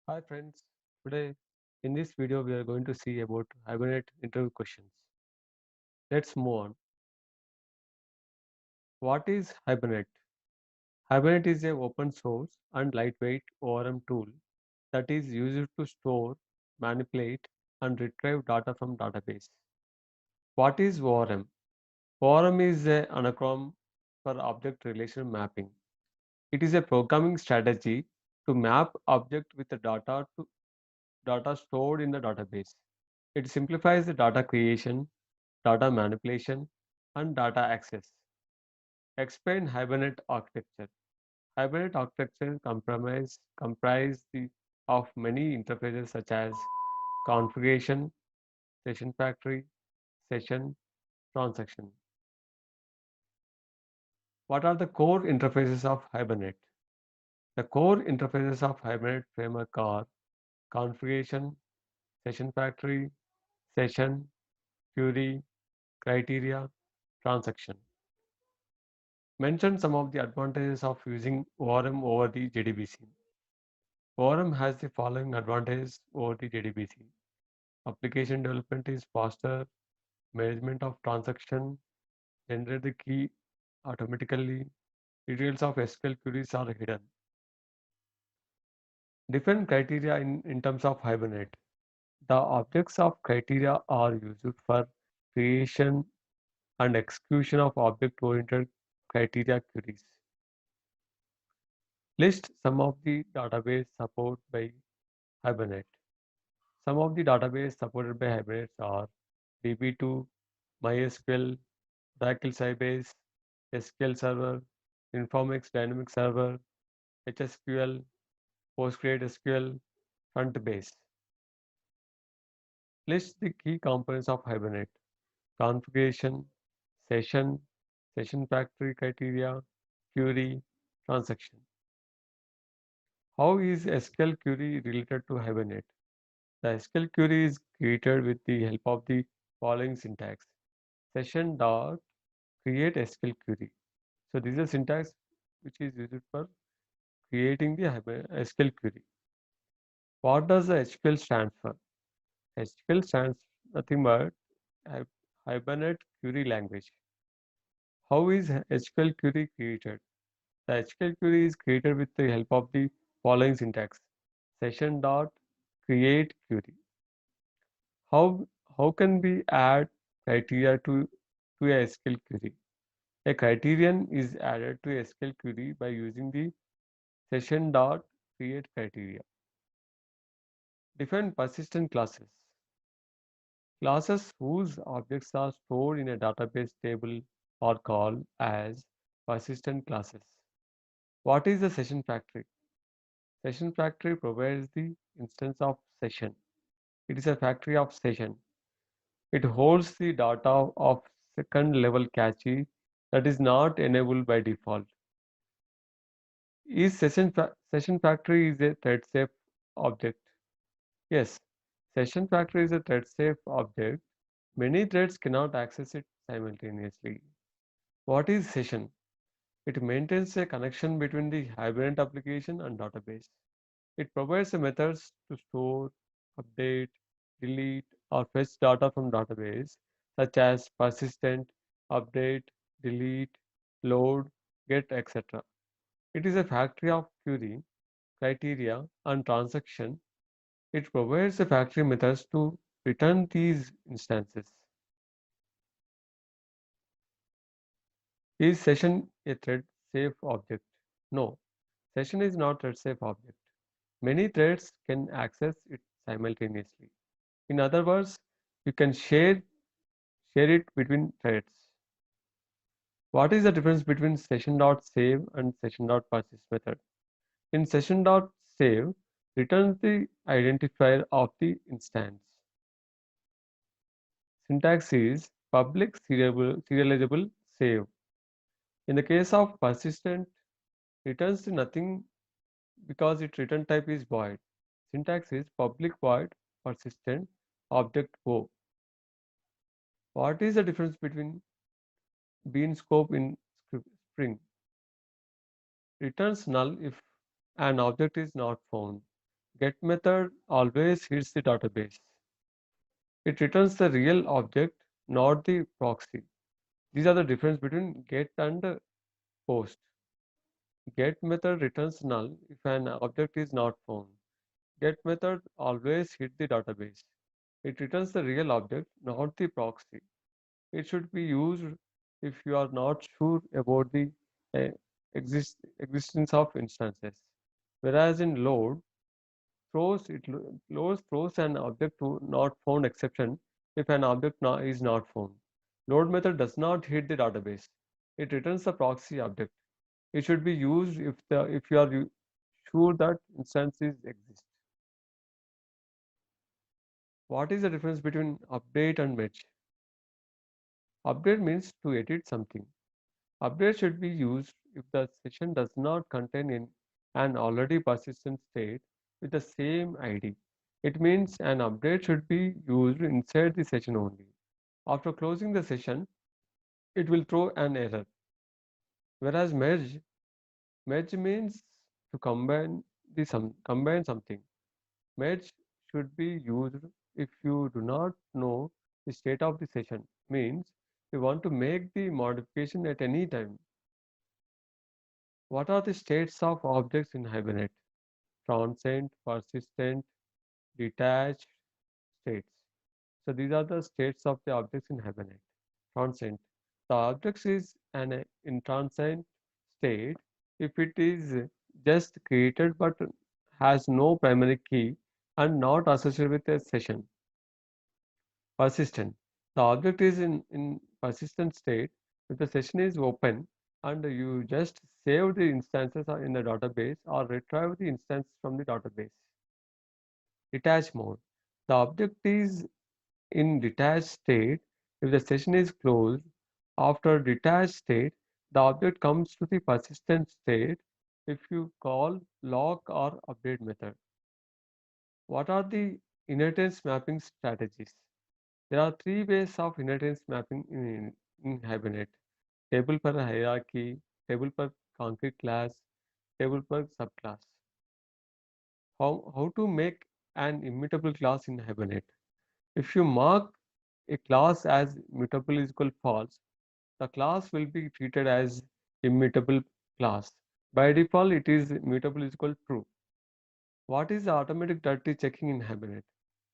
Hi friends, today in this video we are going to see about Hibernate interview questions. Let's move on. What is Hibernate? Hibernate is a open source and lightweight ORM tool that is used to store, manipulate and retrieve data from database. What is ORM? ORM is an acronym for Object Relational Mapping. It is a programming strategy to map object with the data stored in the database. It simplifies the data creation, data manipulation, and data access. Explain Hibernate architecture. Hibernate architecture comprise of many interfaces such as configuration, session factory, session, transaction. What are the core interfaces of Hibernate? The core interfaces of Hibernate framework are configuration, session factory, session, query, criteria, transaction. Mention some of the advantages of using ORM over the JDBC. ORM has the following advantages over the JDBC. Application development is faster, management of transaction, generate the key automatically, details of SQL queries are hidden. Different criteria in terms of Hibernate. The objects of criteria are used for creation and execution of object-oriented criteria queries. List some of the database support by Hibernate. Some of the databases supported by Hibernate are DB2, MySQL, Oracle Sybase, SQL Server, Informix Dynamic Server, HSQL, PostgreSQL, Frontbase. List the key components of Hibernate: configuration, session, session factory criteria, query, transaction. How is SQL query related to Hibernate? The SQL query is created with the help of the following syntax: session dot create SQL query. So this is a syntax which is used for creating the SQL query. What does the HQL stand for? HQL stands nothing but Hibernate Query Language. How is HQL query created? The HQL query is created with the help of the following syntax: session dot create query. How how can we add criteria to a SQL query? A criterion is added to a SQL query by using the session dot create criteria. Define persistent classes. Classes whose objects are stored in a database table are called as persistent classes. What is the session factory? Session factory provides the instance of session. It is a factory of session. It holds the data of second level cache that is not enabled by default. Is session factory is a thread safe object? Yes, session factory is a thread safe object. Many threads cannot access it simultaneously. What is session? It maintains a connection between the Hibernate application and database. It provides the methods to store, update, delete, or fetch data from database, such as persistent, update, delete, load, get, etc. It is a factory of query, criteria, and transaction. It provides the factory methods to return these instances. Is session a thread safe object? No, session is not thread safe object. Many threads can access it simultaneously. In other words, you can share it between threads. What is the difference between session.save and session.persist method? In session.save, returns the identifier of the instance. Syntax is public serializable save. In the case of persistent, returns to nothing because its return type is void. Syntax is public void persistent object O. What is the difference between bean scope in Spring? Returns null if an object is not found. Get method always hits the database. It returns the real object, not the proxy. These are the difference between get and post. Get method returns null if an object is not found. Get method always hit the database. It returns the real object, not the proxy. It should be used if you are not sure about the uh, existence of instances. Whereas in load, load throws an object to not found exception if an object is not found. Load method does not hit the database. It returns the proxy object. It should be used if you are sure that instances exist. What is the difference between update and merge? Update means to edit something. Update should be used if the session does not contain an already persistent state with the same ID. It means an update should be used inside the session only. After closing the session, it will throw an error. Whereas merge means to combine something. Merge should be used if you do not know the state of the session. Means you want to make the modification at any time. What are the states of objects in Hibernate? Transient, persistent, detached states. So these are the states of the objects in Hibernate. Transient. The object is an intransient state if it is just created but has no primary key and not associated with a session. Persistent. The object is in persistent state if the session is open and you just save the instances in the database or retrieve the instance from the database. Detached mode. The object is in detached state if the session is closed. After detached state, the object comes to the persistent state if you call lock or update method. What are the inheritance mapping strategies? There are three ways of inheritance mapping in Hibernate. Table per hierarchy, table per concrete class, table per subclass. How to make an immutable class in Hibernate? If you mark a class as mutable is equal false, the class will be treated as immutable class. By default, it is mutable is equal true. What is the automatic dirty checking in Hibernate?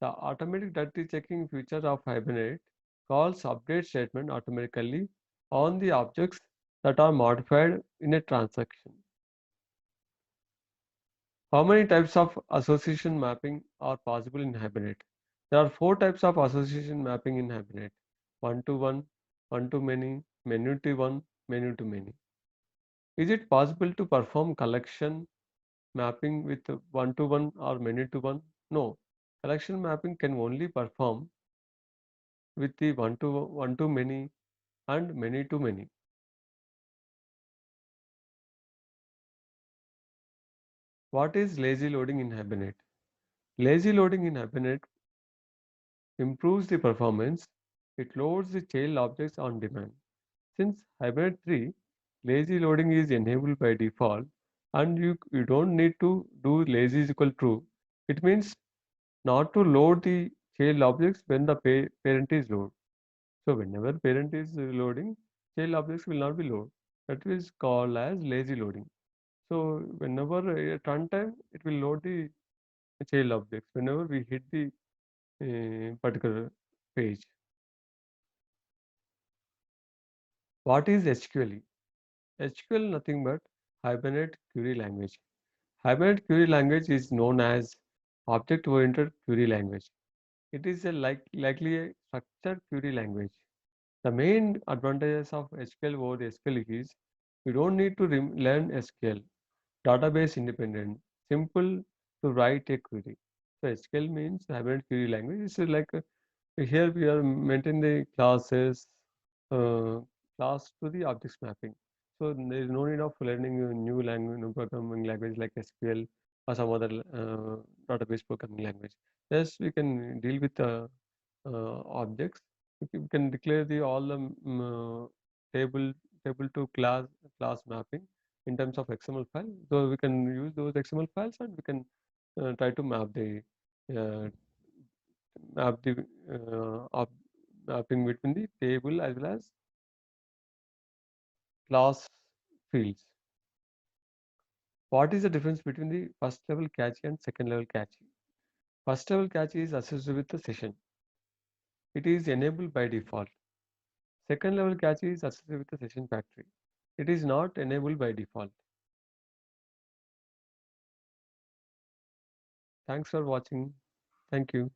The automatic dirty checking feature of Hibernate calls update statement automatically on the objects that are modified in a transaction. How many types of association mapping are possible in Hibernate? There are four types of association mapping in Hibernate: one to one, one to many, many to one, many to many. Is it possible to perform collection mapping with one to one or many to one? No. Collection mapping can only perform with the one to many and many to many. What is lazy loading in Hibernate? Lazy loading in Hibernate improves the performance. It loads the child objects on demand. Since Hibernate 3, lazy loading is enabled by default and you don't need to do lazy is equal true. It means not to load the child objects when the parent is loaded. So whenever parent is loading, child objects will not be loaded. That is called as lazy loading. So whenever at runtime, it will load the child objects whenever we hit the particular page. What is SQL? SQL nothing but Hibernate Query Language. Hibernate Query Language is known as Object-Oriented Query Language. It is a likely a structured query language. The main advantages of SQL over SQL is you don't need to learn SQL. Database independent, simple to write a query. So SQL means Hibernate Query Language. It's like here we are maintaining the classes, uh, class to the objects mapping. So there is no need of learning a new language, new programming language like SQL or some other database programming language. Yes, we can deal with objects. We can declare the all the table to class mapping in terms of XML file. So we can use those XML files and we can try to uh, map the mapping between the table as well as class fields. What is the difference between the first level cache and second level cache? First level cache is associated with the session. It is enabled by default. Second level cache is associated with the session factory. It is not enabled by default. Thanks for watching. Thank you.